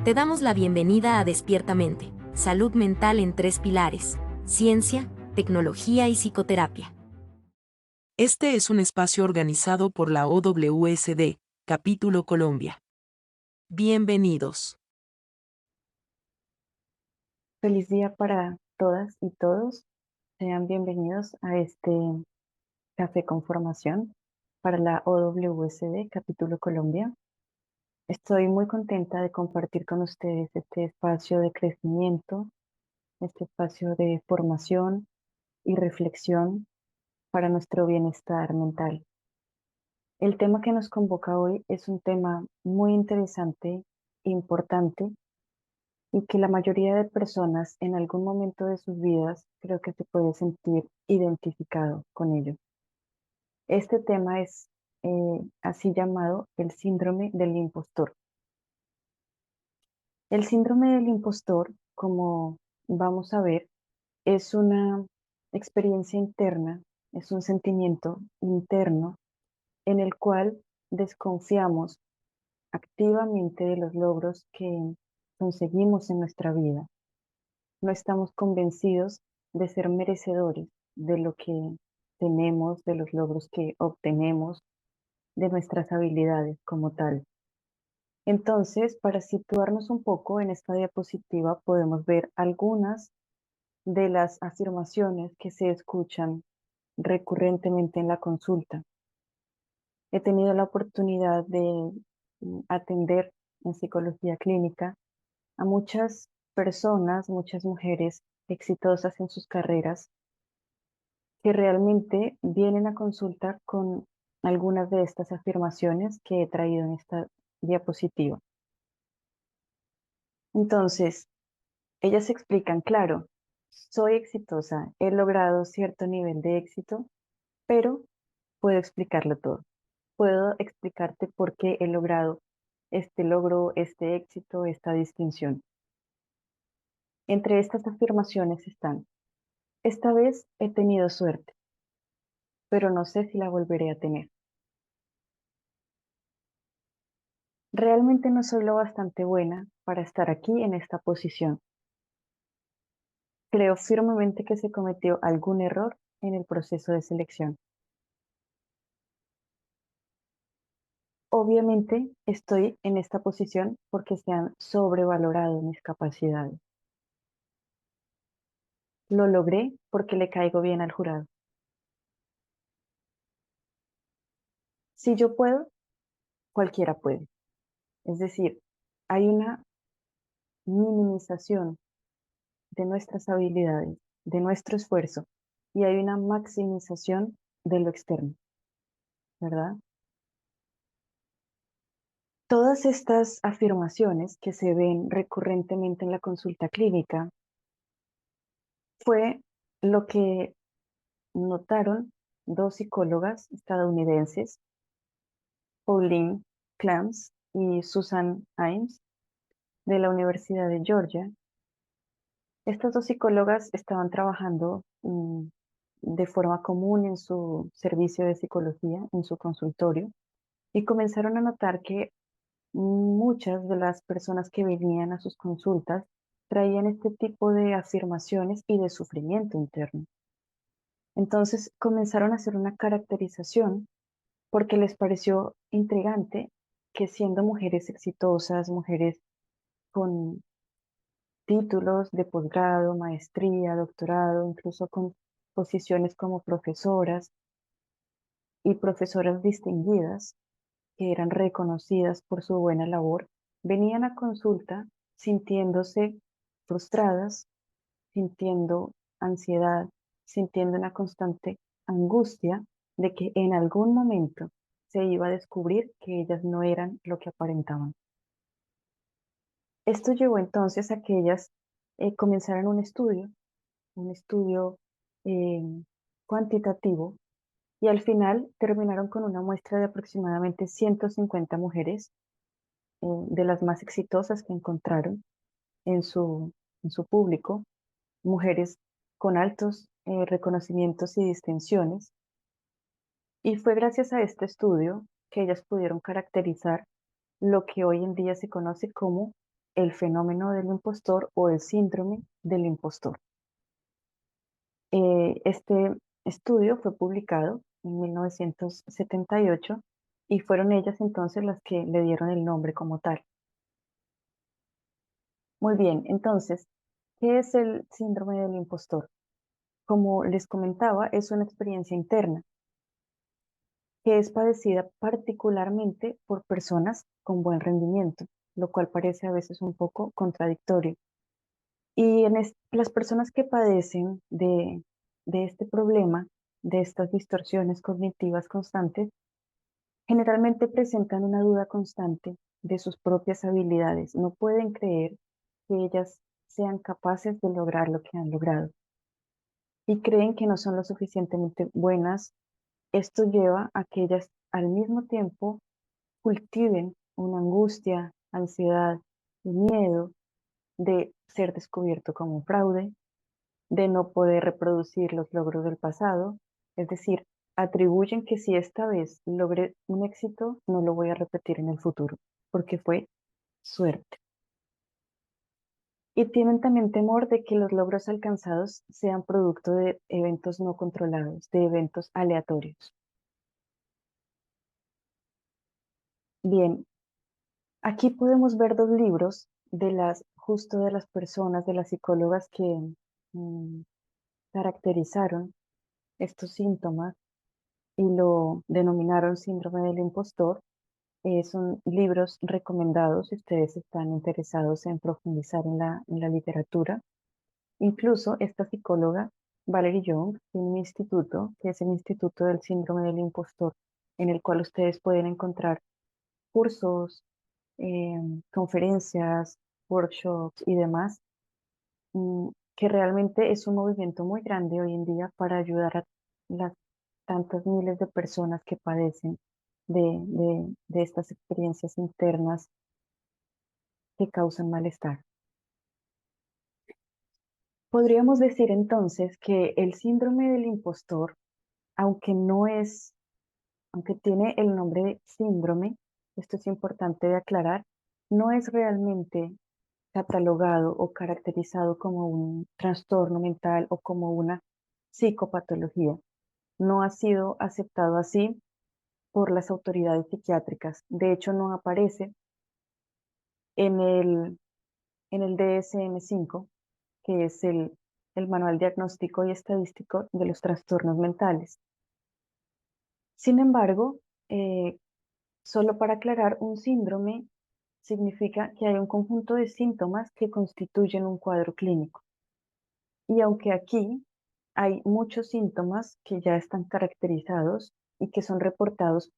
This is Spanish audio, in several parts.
Te damos la bienvenida a Despiertamente, salud mental en tres pilares: ciencia, tecnología y psicoterapia. Este es un espacio organizado por la OWSD, Capítulo Colombia. Bienvenidos. Feliz día para todas y todos. Sean bienvenidos a este café con formación para la OWSD Capítulo Colombia. Estoy muy contenta de compartir con ustedes este espacio de crecimiento, este espacio de formación y reflexión para nuestro bienestar mental. El tema que nos convoca hoy es un tema muy interesante, importante, y que la mayoría de personas en algún momento de sus vidas creo que se puede sentir identificado con ello. Este tema es así llamado el síndrome del impostor. El síndrome del impostor, como vamos a ver, es una experiencia interna, es un sentimiento interno en el cual desconfiamos activamente de los logros que conseguimos en nuestra vida. No estamos convencidos de ser merecedores de lo que tenemos, de los logros que obtenemos, de nuestras habilidades como tal. Entonces, para situarnos un poco en esta diapositiva, podemos ver algunas de las afirmaciones que se escuchan recurrentemente en la consulta. He tenido la oportunidad de atender en psicología clínica a muchas personas, muchas mujeres exitosas en sus carreras que realmente vienen a consulta con algunas de estas afirmaciones que he traído en esta diapositiva. Entonces, ellas explican, claro, soy exitosa, he logrado cierto nivel de éxito, pero puedo explicarlo todo. Puedo explicarte por qué he logrado este logro, este éxito, esta distinción. Entre estas afirmaciones están, esta vez he tenido suerte, pero no sé si la volveré a tener. Realmente no soy lo bastante buena para estar aquí en esta posición. Creo firmemente que se cometió algún error en el proceso de selección. Obviamente estoy en esta posición porque se han sobrevalorado mis capacidades. Lo logré porque le caigo bien al jurado. Si yo puedo, cualquiera puede. Es decir, hay una minimización de nuestras habilidades, de nuestro esfuerzo, y hay una maximización de lo externo, ¿verdad? Todas estas afirmaciones que se ven recurrentemente en la consulta clínica fue lo que notaron dos psicólogas estadounidenses, Pauline Clance y Susan Imes, de la Universidad de Georgia. Estas dos psicólogas estaban trabajando de forma común en su servicio de psicología, en su consultorio, y comenzaron a notar que muchas de las personas que venían a sus consultas traían este tipo de afirmaciones y de sufrimiento interno. Entonces comenzaron a hacer una caracterización porque les pareció intrigante que siendo mujeres exitosas, mujeres con títulos de posgrado, maestría, doctorado, incluso con posiciones como profesoras y profesoras distinguidas, que eran reconocidas por su buena labor, venían a consulta sintiéndose frustradas, sintiendo ansiedad, sintiendo una constante angustia de que en algún momento se iba a descubrir que ellas no eran lo que aparentaban. Esto llevó entonces a que ellas comenzaran un estudio eh, cuantitativo, y al final terminaron con una muestra de aproximadamente 150 mujeres, de las más exitosas que encontraron en en su público, mujeres con altos reconocimientos y distinciones. Y fue gracias a este estudio que ellas pudieron caracterizar lo que hoy en día se conoce como el fenómeno del impostor o el síndrome del impostor. Este estudio fue publicado en 1978 y fueron ellas entonces las que le dieron el nombre como tal. Muy bien, entonces, ¿qué es el síndrome del impostor? Como les comentaba, es una experiencia interna que es padecida particularmente por personas con buen rendimiento, lo cual parece a veces un poco contradictorio. Y las personas que padecen de este problema, de estas distorsiones cognitivas constantes, generalmente presentan una duda constante de sus propias habilidades. No pueden creer que ellas sean capaces de lograr lo que han logrado y creen que no son lo suficientemente buenas. Esto lleva a que ellas al mismo tiempo cultiven una angustia, ansiedad y miedo de ser descubierto como un fraude, de no poder reproducir los logros del pasado, es decir, atribuyen que si esta vez logré un éxito, no lo voy a repetir en el futuro, porque fue suerte. Y tienen también temor de que los logros alcanzados sean producto de eventos no controlados, de eventos aleatorios. Bien, aquí podemos ver dos libros justo de las personas, de las psicólogas que mm, caracterizaron estos síntomas y lo denominaron síndrome del impostor. Son libros recomendados si ustedes están interesados en profundizar en la literatura. Incluso esta psicóloga, Valerie Young, tiene un instituto, que es el Instituto del Síndrome del Impostor, en el cual ustedes pueden encontrar cursos, conferencias, workshops y demás, que realmente es un movimiento muy grande hoy en día para ayudar a las tantas miles de personas que padecen de estas experiencias internas que causan malestar. Podríamos decir entonces que el síndrome del impostor, aunque no es, aunque tiene el nombre de síndrome, esto es importante de aclarar, no es realmente catalogado o caracterizado como un trastorno mental o como una psicopatología. No ha sido aceptado así por las autoridades psiquiátricas. De hecho, no aparece en el DSM-5, que es el Manual Diagnóstico y Estadístico de los Trastornos Mentales. Sin embargo, solo para aclarar, un síndrome significa que hay un conjunto de síntomas que constituyen un cuadro clínico. Y aunque aquí hay muchos síntomas que ya están caracterizados y que son reportados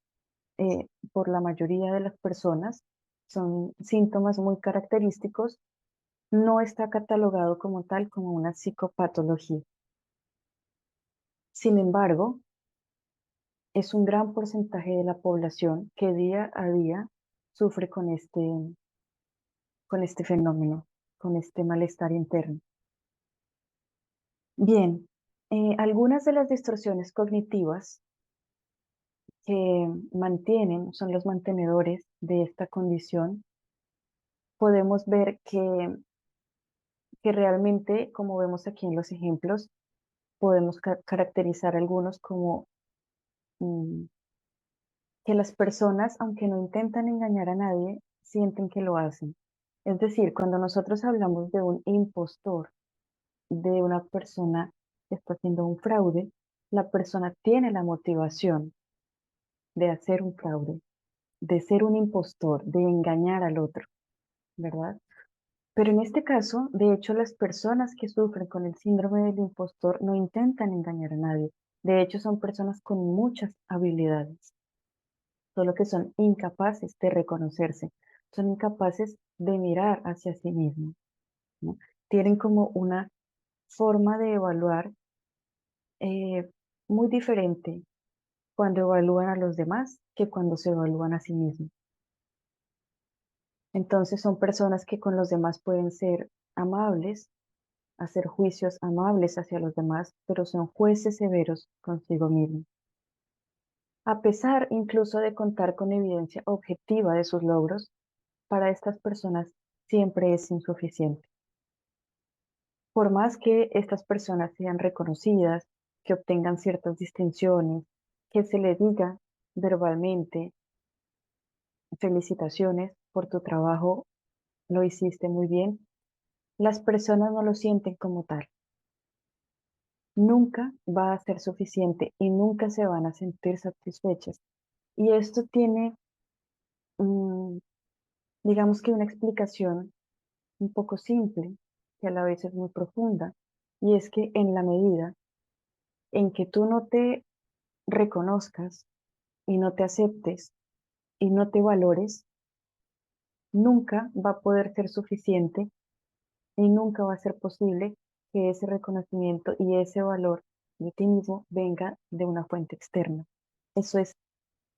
por la mayoría de las personas, son síntomas muy característicos, no está catalogado como tal como una psicopatología. Sin embargo, es un gran porcentaje de la población que día a día sufre con este fenómeno, con este malestar interno. Bien, algunas de las distorsiones cognitivas que son los mantenedores de esta condición, podemos ver que realmente, como vemos aquí en los ejemplos, podemos caracterizar algunos como mm, que las personas, aunque no intentan engañar a nadie, sienten que lo hacen. Es decir, cuando nosotros hablamos de un impostor, de una persona que está haciendo un fraude, la persona tiene la motivación de hacer un fraude, de ser un impostor, de engañar al otro, ¿verdad? Pero en este caso, de hecho, las personas que sufren con el síndrome del impostor no intentan engañar a nadie. De hecho, son personas con muchas habilidades, solo que son incapaces de reconocerse, son incapaces de mirar hacia sí mismos, ¿no? Tienen como una forma de evaluar eh, muy diferente cuando evalúan a los demás que cuando se evalúan a sí mismos. Entonces son personas que con los demás pueden ser amables, hacer juicios amables hacia los demás, pero son jueces severos consigo mismos. A pesar incluso de contar con evidencia objetiva de sus logros, para estas personas siempre es insuficiente. Por más que estas personas sean reconocidas, que obtengan ciertas distinciones, que se les diga verbalmente, felicitaciones por tu trabajo, lo hiciste muy bien, las personas no lo sienten como tal. Nunca va a ser suficiente y nunca se van a sentir satisfechas. Y esto tiene, mm, digamos que una explicación un poco simple, que a la vez es muy profunda, y es que en la medida en que tú no te reconozcas y no te aceptes y no te valores, nunca va a poder ser suficiente y nunca va a ser posible que ese reconocimiento y ese valor de ti mismo venga de una fuente externa. Eso es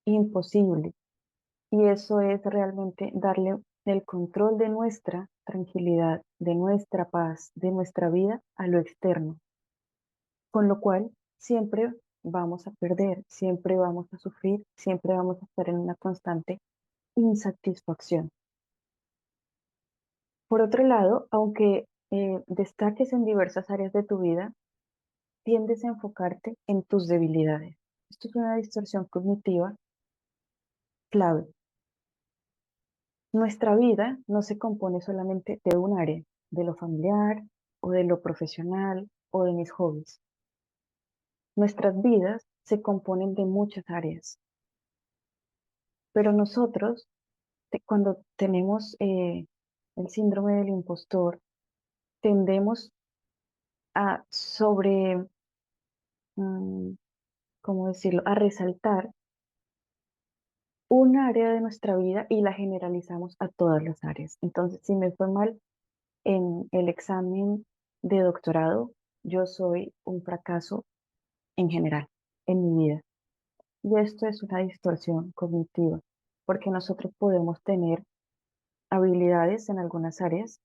imposible y eso es realmente darle el control de nuestra tranquilidad, de nuestra paz, de nuestra vida a lo externo, con lo cual siempre vamos a perder, siempre vamos a sufrir, siempre vamos a estar en una constante insatisfacción. Por otro lado, aunque destaques en diversas áreas de tu vida, tiendes a enfocarte en tus debilidades. Esto es una distorsión cognitiva clave. Nuestra vida no se compone solamente de un área, de lo familiar o de lo profesional o de mis hobbies. Nuestras vidas se componen de muchas áreas, pero nosotros, cuando tenemos el síndrome del impostor, tendemos a mm, ¿cómo decirlo?, a resaltar un área de nuestra vida y la generalizamos a todas las áreas. Entonces, si me fue mal en el examen de doctorado, yo soy un fracaso en general, en mi vida. Y esto es una distorsión cognitiva, porque nosotros podemos tener habilidades en algunas áreas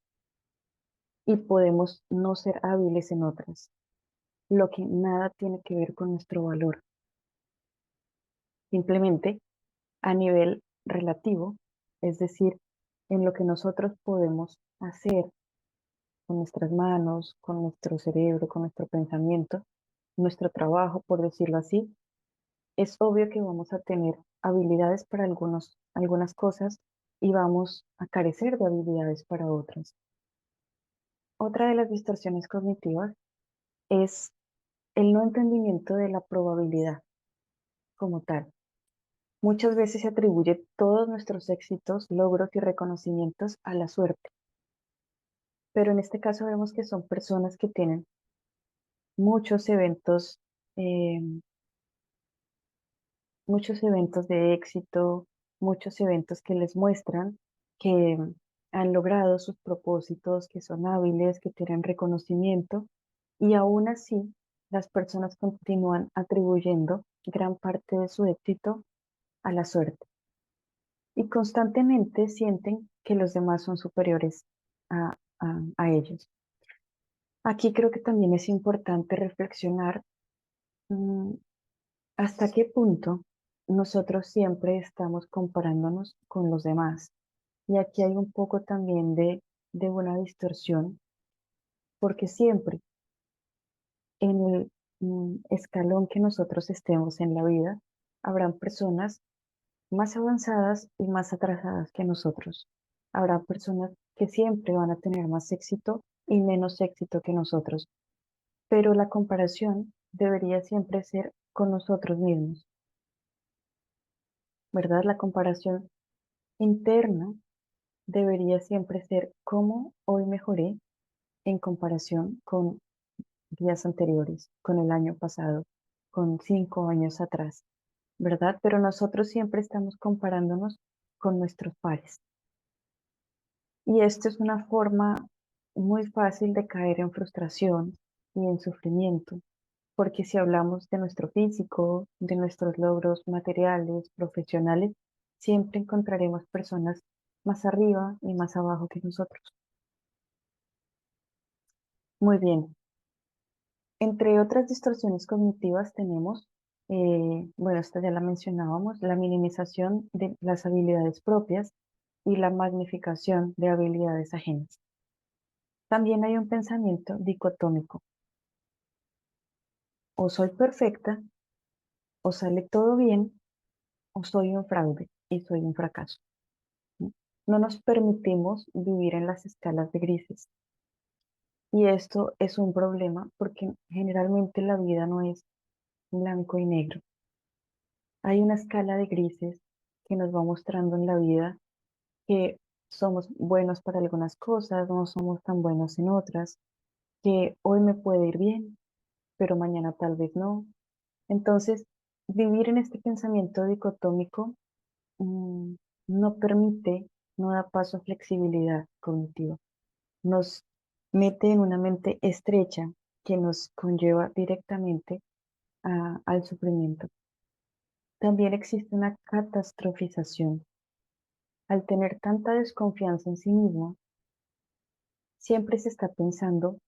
y podemos no ser hábiles en otras, lo que nada tiene que ver con nuestro valor. Simplemente a nivel relativo, es decir, en lo que nosotros podemos hacer con nuestras manos, con nuestro cerebro, con nuestro pensamiento, nuestro trabajo, por decirlo así, es obvio que vamos a tener habilidades para algunas cosas y vamos a carecer de habilidades para otras. Otra de las distorsiones cognitivas es el no entendimiento de la probabilidad como tal. Muchas veces se atribuye todos nuestros éxitos, logros y reconocimientos a la suerte, pero en este caso vemos que son personas que tienen muchos eventos, eh, muchos eventos de éxito, muchos eventos que les muestran que han logrado sus propósitos, que son hábiles, que tienen reconocimiento, y aún así las personas continúan atribuyendo gran parte de su éxito a la suerte y constantemente sienten que los demás son superiores a ellos. Aquí creo que también es importante reflexionar mm, hasta qué punto nosotros siempre estamos comparándonos con los demás. Y aquí hay un poco también de una distorsión, porque siempre en el escalón que nosotros estemos en la vida, habrán personas más avanzadas y más atrasadas que nosotros. Habrá personas que siempre van a tener más éxito y menos éxito que nosotros, pero la comparación debería siempre ser con nosotros mismos, ¿verdad? La comparación interna debería siempre ser cómo hoy mejoré en comparación con días anteriores, con el año pasado, con 5 años atrás, ¿verdad? Pero nosotros siempre estamos comparándonos con nuestros pares. Y esto es una forma muy fácil de caer en frustración y en sufrimiento, porque si hablamos de nuestro físico, de nuestros logros materiales, profesionales, siempre encontraremos personas más arriba y más abajo que nosotros. Muy bien. Entre otras distorsiones cognitivas tenemos, bueno, esta ya la mencionábamos, la minimización de las habilidades propias y la magnificación de habilidades ajenas. También hay un pensamiento dicotómico: o soy perfecta, o sale todo bien, o soy un fraude y soy un fracaso. ¿No? No nos permitimos vivir en las escalas de grises. Y esto es un problema porque generalmente la vida no es blanco y negro. Hay una escala de grises que nos va mostrando en la vida que somos buenos para algunas cosas, no somos tan buenos en otras, que hoy me puede ir bien, pero mañana tal vez no. Entonces, vivir en este pensamiento dicotómico mm, no permite, no da paso a flexibilidad cognitiva. Nos mete en una mente estrecha que nos conlleva directamente al sufrimiento. También existe una catastrofización. Al tener tanta desconfianza en sí mismo, siempre se está pensando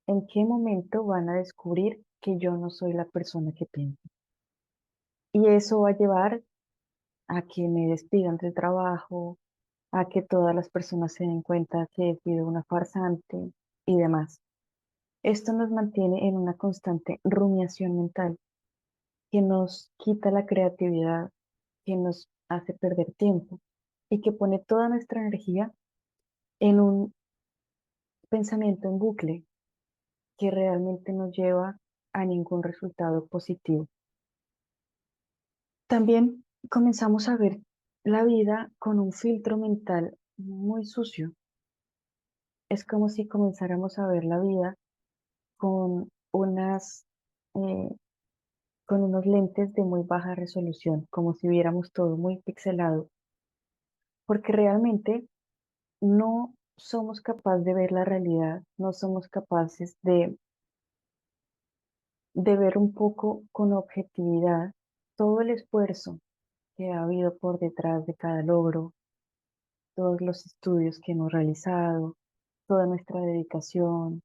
en qué momento van a descubrir que yo no soy la persona que pienso. Y eso va a llevar a que me despidan del trabajo, a que todas las personas se den cuenta que he sido una farsante y demás. Esto nos mantiene en una constante rumiación mental que nos quita la creatividad, que nos hace perder tiempo y que pone toda nuestra energía en un pensamiento en bucle que realmente no lleva a ningún resultado positivo. También comenzamos a ver la vida con un filtro mental muy sucio. Es como si comenzáramos a ver la vida con eh, con unos lentes de muy baja resolución, como si viéramos todo muy pixelado, porque realmente no somos capaces de ver la realidad, no somos capaces de ver un poco con objetividad todo el esfuerzo que ha habido por detrás de cada logro, todos los estudios que hemos realizado, toda nuestra dedicación.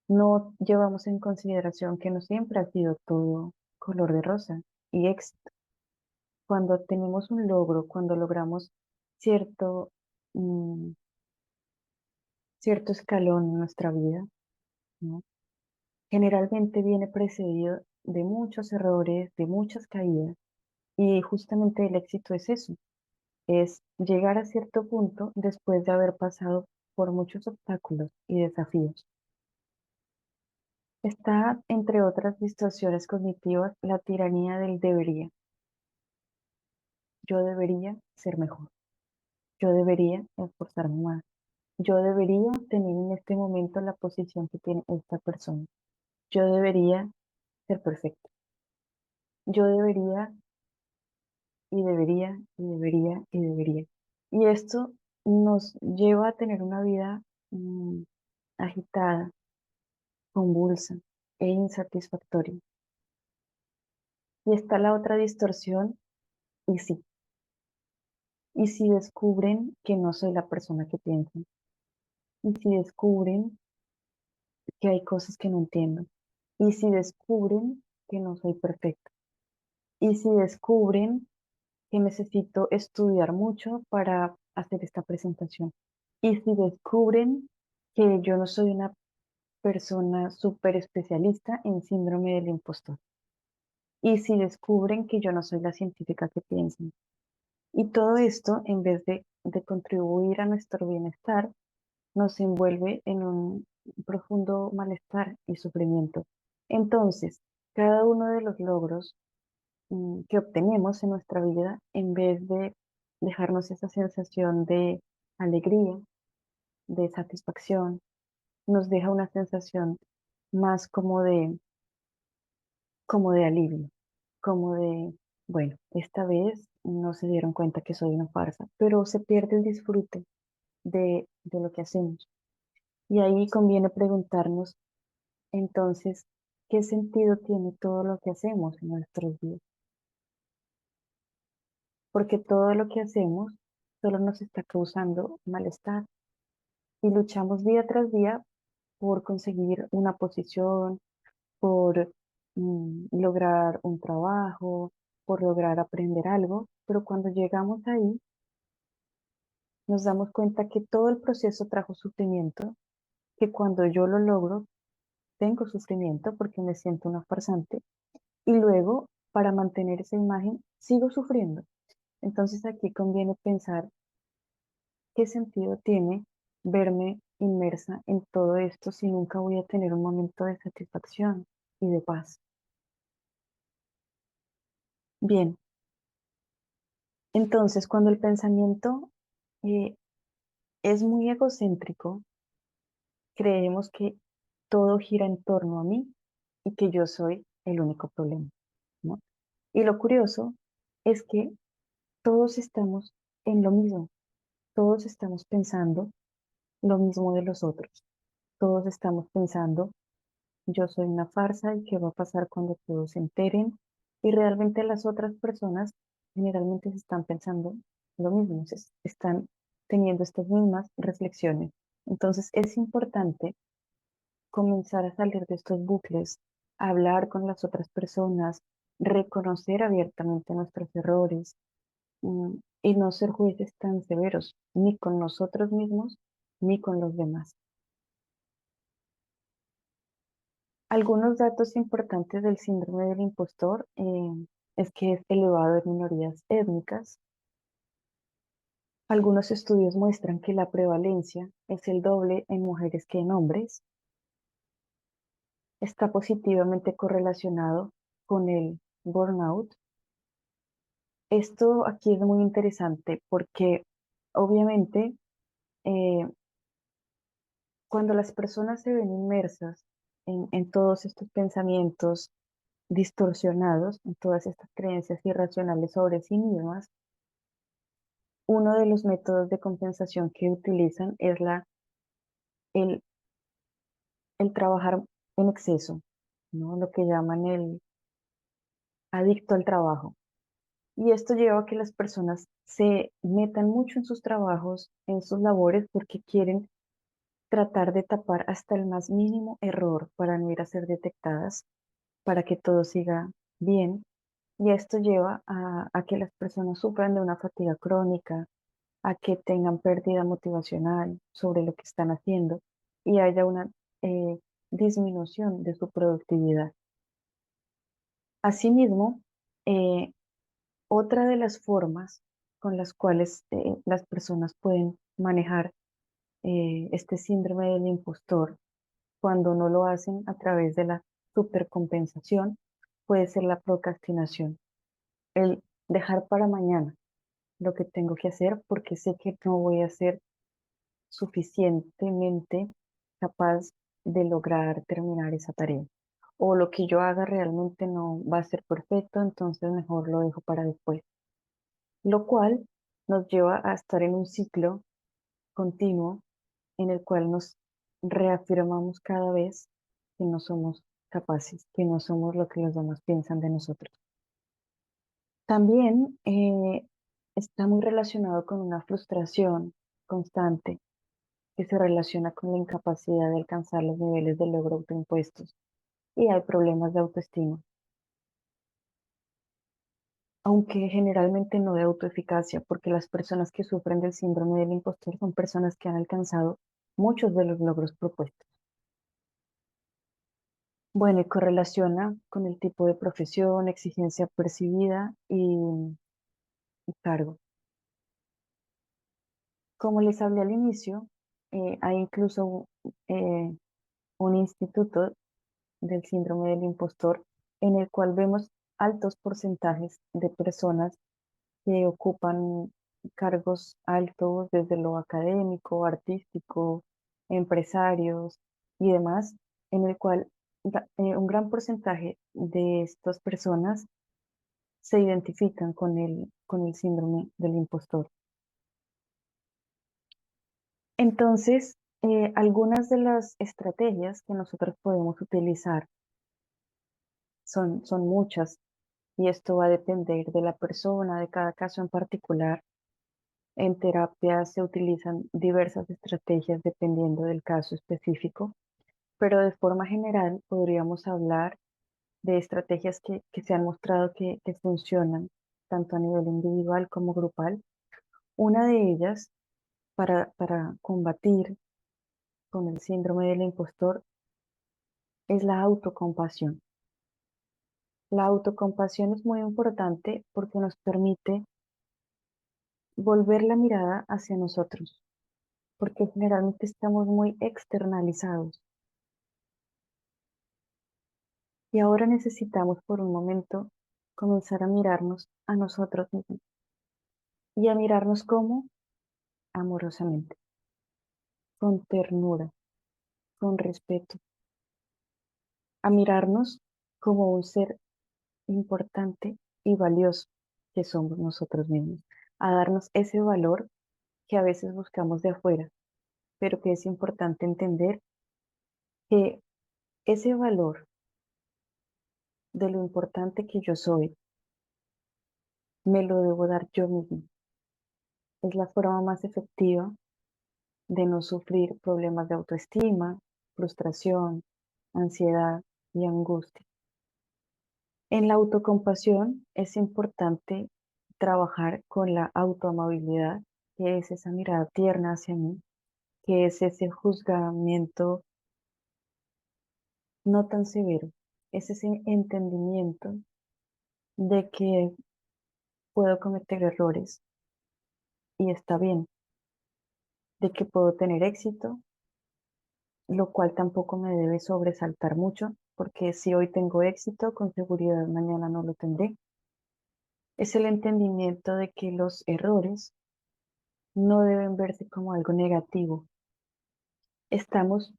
No llevamos en consideración que no siempre ha sido todo color de rosa y éxito. Cuando tenemos un logro, cuando logramos cierto, mm, cierto escalón en nuestra vida, ¿no? Generalmente viene precedido de muchos errores, de muchas caídas, y justamente el éxito es eso, es llegar a cierto punto después de haber pasado por muchos obstáculos y desafíos. Está, entre otras distorsiones cognitivas, la tiranía del debería. Yo debería ser mejor. Yo debería esforzarme más. Yo debería tener en este momento la posición que tiene esta persona. Yo debería ser perfecto. Yo debería y debería y debería y debería. Y esto nos lleva a tener una vida agitada, convulsa e insatisfactoria. Y está la otra distorsión, y sí. Y si descubren que no soy la persona que piensan, y si descubren que hay cosas que no entiendo, y si descubren que no soy perfecta, y si descubren que necesito estudiar mucho para hacer esta presentación, y si descubren que yo no soy una persona súper especialista en síndrome del impostor, y si descubren que yo no soy la científica que piensan. Y todo esto, en vez de contribuir a nuestro bienestar, nos envuelve en un profundo malestar y sufrimiento. Entonces, cada uno de los logros que obtenemos en nuestra vida, en vez de dejarnos esa sensación de alegría, de satisfacción, nos deja una sensación más como de alivio, como de, bueno, esta vez no se dieron cuenta que soy una farsa, pero se pierde el disfrute de lo que hacemos. Y ahí conviene preguntarnos, entonces, ¿qué sentido tiene todo lo que hacemos en nuestros días? Porque todo lo que hacemos solo nos está causando malestar y luchamos día tras día por conseguir una posición, por lograr un trabajo, por lograr aprender algo, pero cuando llegamos ahí nos damos cuenta que todo el proceso trajo sufrimiento, que cuando yo lo logro, tengo sufrimiento porque me siento una farsante, y luego, para mantener esa imagen, sigo sufriendo. Entonces aquí conviene pensar qué sentido tiene verme inmersa en todo esto si nunca voy a tener un momento de satisfacción y de paz. Bien, entonces cuando el pensamiento eh, es muy egocéntrico, creemos que todo gira en torno a mí y que yo soy el único problema, ¿no? Y lo curioso es que todos estamos en lo mismo, todos estamos pensando lo mismo de los otros, todos estamos pensando yo soy una farsa y qué va a pasar cuando todos se enteren. Y realmente las otras personas generalmente se están pensando lo mismo, están teniendo estas mismas reflexiones. Entonces es importante comenzar a salir de estos bucles, hablar con las otras personas, reconocer abiertamente nuestros errores, y no ser jueces tan severos, ni con nosotros mismos, ni con los demás. Algunos datos importantes del síndrome del impostor es que es elevado en minorías étnicas. Algunos estudios muestran que la prevalencia es el doble en mujeres que en hombres. Está positivamente correlacionado con el burnout. Esto aquí es muy interesante porque obviamente eh, cuando las personas se ven inmersas en todos estos pensamientos distorsionados, en todas estas creencias irracionales sobre sí mismas, uno de los métodos de compensación que utilizan es el, el trabajar en exceso, ¿no? Lo que llaman el adicto al trabajo. Y esto lleva a que las personas se metan mucho en sus trabajos, en sus labores, porque quieren tratar de tapar hasta el más mínimo error para no ir a ser detectadas, para que todo siga bien. Y esto lleva a que las personas sufran de una fatiga crónica, a que tengan pérdida motivacional sobre lo que están haciendo y haya una eh, disminución de su productividad. Asimismo, eh, otra de las formas con las cuales las personas pueden manejar este síndrome del impostor cuando no lo hacen a través de la supercompensación puede ser la procrastinación, el dejar para mañana lo que tengo que hacer porque sé que no voy a hacer suficientemente capaz de lograr terminar esa tarea. O lo que yo haga realmente no va a ser perfecto, entonces mejor lo dejo para después. Lo cual nos lleva a estar en un ciclo continuo en el cual nos reafirmamos cada vez que no somos capaces, que no somos lo que los demás piensan de nosotros. También está muy relacionado con una frustración constante que se relaciona con la incapacidad de alcanzar los niveles de logro autoimpuestos y hay problemas de autoestima, aunque generalmente no de autoeficacia, porque las personas que sufren del síndrome del impostor son personas que han alcanzado muchos de los logros propuestos. Bueno, y correlaciona con el tipo de profesión, exigencia percibida y cargo. Como les hablé al inicio, hay incluso eh, un instituto del síndrome del impostor, en el cual vemos altos porcentajes de personas que ocupan cargos altos desde lo académico, artístico, empresarios y demás, en el cual un gran porcentaje de estas personas se identifican con el síndrome del impostor. Entonces, algunas de las estrategias que nosotros podemos utilizar son muchas y esto va a depender de la persona, de cada caso en particular. En terapia se utilizan diversas estrategias dependiendo del caso específico, pero de forma general podríamos hablar de estrategias que se han mostrado que funcionan tanto a nivel individual como grupal. Una de ellas para combatir con el síndrome del impostor es la autocompasión. La autocompasión es muy importante porque nos permite volver la mirada hacia nosotros, porque generalmente estamos muy externalizados y ahora necesitamos por un momento comenzar a mirarnos a nosotros mismos y a mirarnos como amorosamente, con ternura, con respeto, a mirarnos como un ser importante y valioso que somos nosotros mismos, a darnos ese valor que a veces buscamos de afuera, pero que es importante entender que ese valor de lo importante que yo soy, me lo debo dar yo mismo. Es la forma más efectiva de no sufrir problemas de autoestima, frustración, ansiedad y angustia. En la autocompasión es importante trabajar con la autoamabilidad, que es esa mirada tierna hacia mí, que es ese juzgamiento no tan severo, es ese entendimiento de que puedo cometer errores y está bien, de que puedo tener éxito, lo cual tampoco me debe sobresaltar mucho, porque si hoy tengo éxito, con seguridad mañana no lo tendré. Es el entendimiento de que los errores no deben verse como algo negativo. Estamos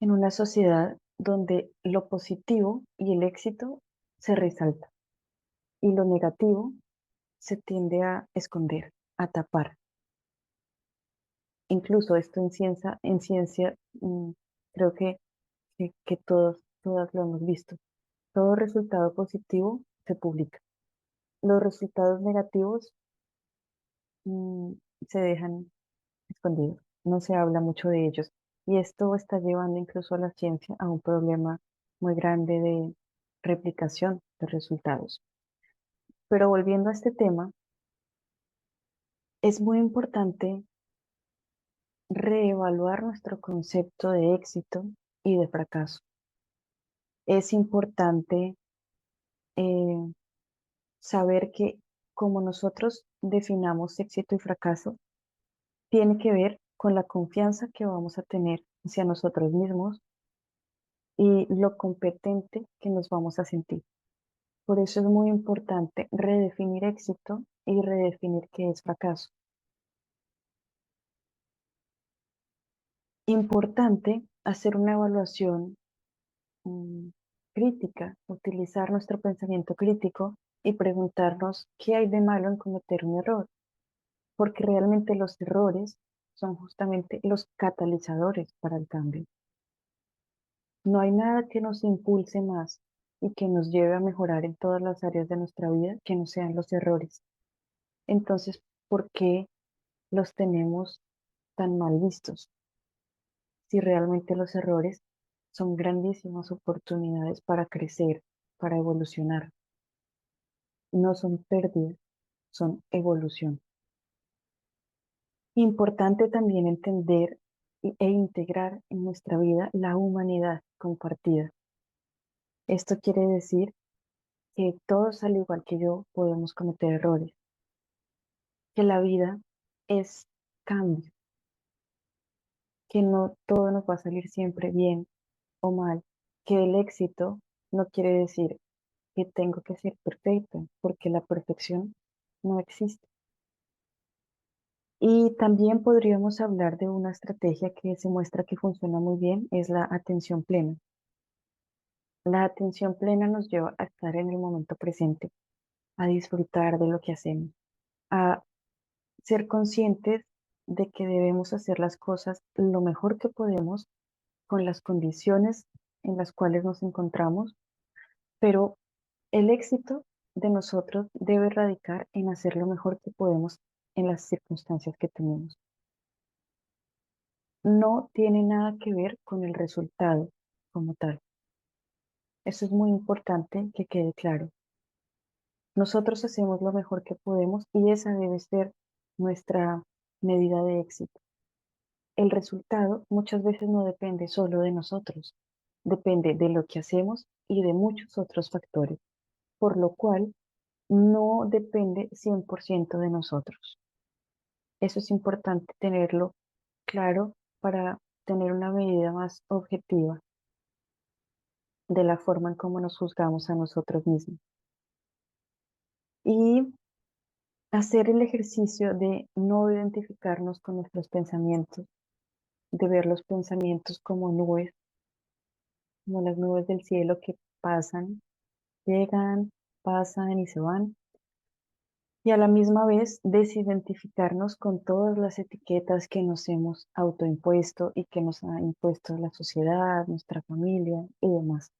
en una sociedad donde lo positivo y el éxito se resalta y lo negativo se tiende a esconder, a tapar. Incluso esto en ciencia, creo que todas lo hemos visto. Todo resultado positivo se publica. Los resultados negativos mm, se dejan escondidos. No se habla mucho de ellos. Y esto está llevando incluso a la ciencia a un problema muy grande de replicación de resultados. Pero volviendo a este tema, es muy importante reevaluar nuestro concepto de éxito y de fracaso. Es importante eh, saber que como nosotros definamos éxito y fracaso, tiene que ver con la confianza que vamos a tener hacia nosotros mismos y lo competente que nos vamos a sentir. Por eso es muy importante redefinir éxito y redefinir qué es fracaso. Importante hacer una evaluación mm, crítica, utilizar nuestro pensamiento crítico y preguntarnos qué hay de malo en cometer un error, porque realmente los errores son justamente los catalizadores para el cambio. No hay nada que nos impulse más y que nos lleve a mejorar en todas las áreas de nuestra vida que no sean los errores. Entonces, ¿por qué los tenemos tan mal vistos? Si realmente los errores son grandísimas oportunidades para crecer, para evolucionar. No son pérdidas, son evolución. Importante también entender e integrar en nuestra vida la humanidad compartida. Esto quiere decir que todos, al igual que yo, podemos cometer errores, que la vida es cambio, que no todo nos va a salir siempre bien o mal, que el éxito no quiere decir que tengo que ser perfecto, porque la perfección no existe. Y también podríamos hablar de una estrategia que se muestra que funciona muy bien, es la atención plena. La atención plena nos lleva a estar en el momento presente, a disfrutar de lo que hacemos, a ser conscientes de que debemos hacer las cosas lo mejor que podemos con las condiciones en las cuales nos encontramos, pero el éxito de nosotros debe radicar en hacer lo mejor que podemos en las circunstancias que tenemos. No tiene nada que ver con el resultado como tal. Eso es muy importante que quede claro. Nosotros hacemos lo mejor que podemos y esa debe ser nuestra medida de éxito. El resultado muchas veces no depende solo de nosotros, depende de lo que hacemos y de muchos otros factores, por lo cual no depende 100% de nosotros. Eso es importante tenerlo claro para tener una medida más objetiva de la forma en cómo nos juzgamos a nosotros mismos. Y hacer el ejercicio de no identificarnos con nuestros pensamientos, de ver los pensamientos como nubes, como las nubes del cielo que pasan, llegan, pasan y se van. Y a la misma vez desidentificarnos con todas las etiquetas que nos hemos autoimpuesto y que nos ha impuesto la sociedad, nuestra familia y demás.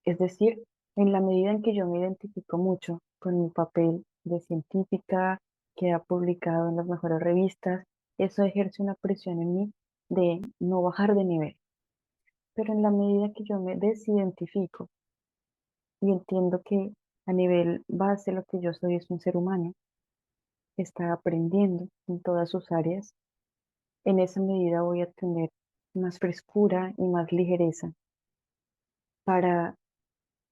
Es decir, en la medida en que yo me identifico mucho con mi papel de científica que ha publicado en las mejores revistas, eso ejerce una presión en mí de no bajar de nivel. Pero en la medida que yo me desidentifico y entiendo que a nivel base lo que yo soy es un ser humano, está aprendiendo en todas sus áreas, en esa medida voy a tener más frescura y más ligereza para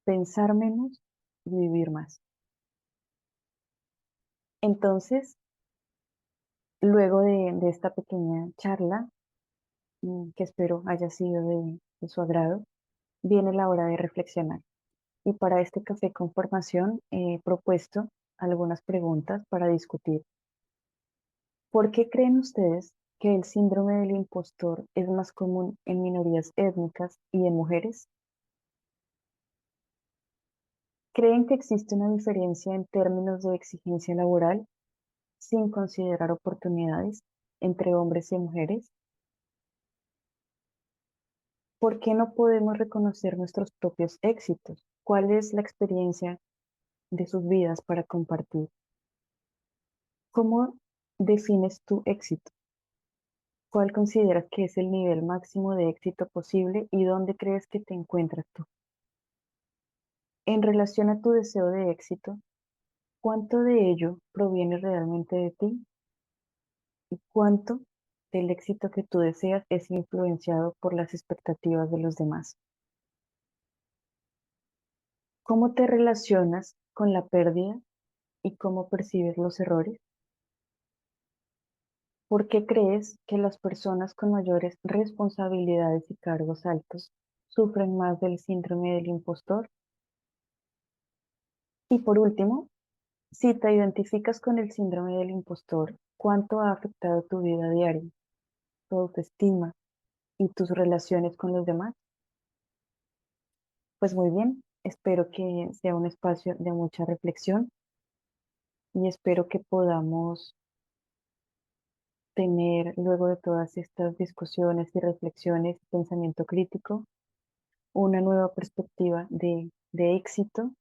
pensar menos y vivir más. Entonces, luego de esta pequeña charla, que espero haya sido de su agrado, viene la hora de reflexionar. Y para este café con formación he propuesto algunas preguntas para discutir. ¿Por qué creen ustedes que el síndrome del impostor es más común en minorías étnicas y en mujeres? ¿Creen que existe una diferencia en términos de exigencia laboral sin considerar oportunidades entre hombres y mujeres? ¿Por qué no podemos reconocer nuestros propios éxitos? ¿Cuál es la experiencia de sus vidas para compartir? ¿Cómo defines tu éxito? ¿Cuál consideras que es el nivel máximo de éxito posible y dónde crees que te encuentras tú? En relación a tu deseo de éxito, ¿cuánto de ello proviene realmente de ti? ¿Y cuánto del éxito que tú deseas es influenciado por las expectativas de los demás? ¿Cómo te relacionas con la pérdida y cómo percibes los errores? ¿Por qué crees que las personas con mayores responsabilidades y cargos altos sufren más del síndrome del impostor? Y por último, si te identificas con el síndrome del impostor, ¿cuánto ha afectado tu vida diaria, tu autoestima y tus relaciones con los demás? Pues muy bien, espero que sea un espacio de mucha reflexión y espero que podamos tener, luego de todas estas discusiones y reflexiones, pensamiento crítico, una nueva perspectiva de éxito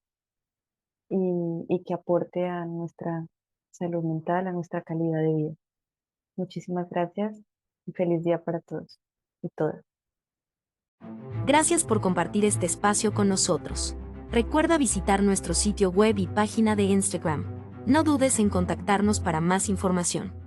y que aporte a nuestra salud mental, a nuestra calidad de vida. Muchísimas gracias y feliz día para todos y todas. Gracias por compartir este espacio con nosotros. Recuerda visitar nuestro sitio web y página de Instagram. No dudes en contactarnos para más información.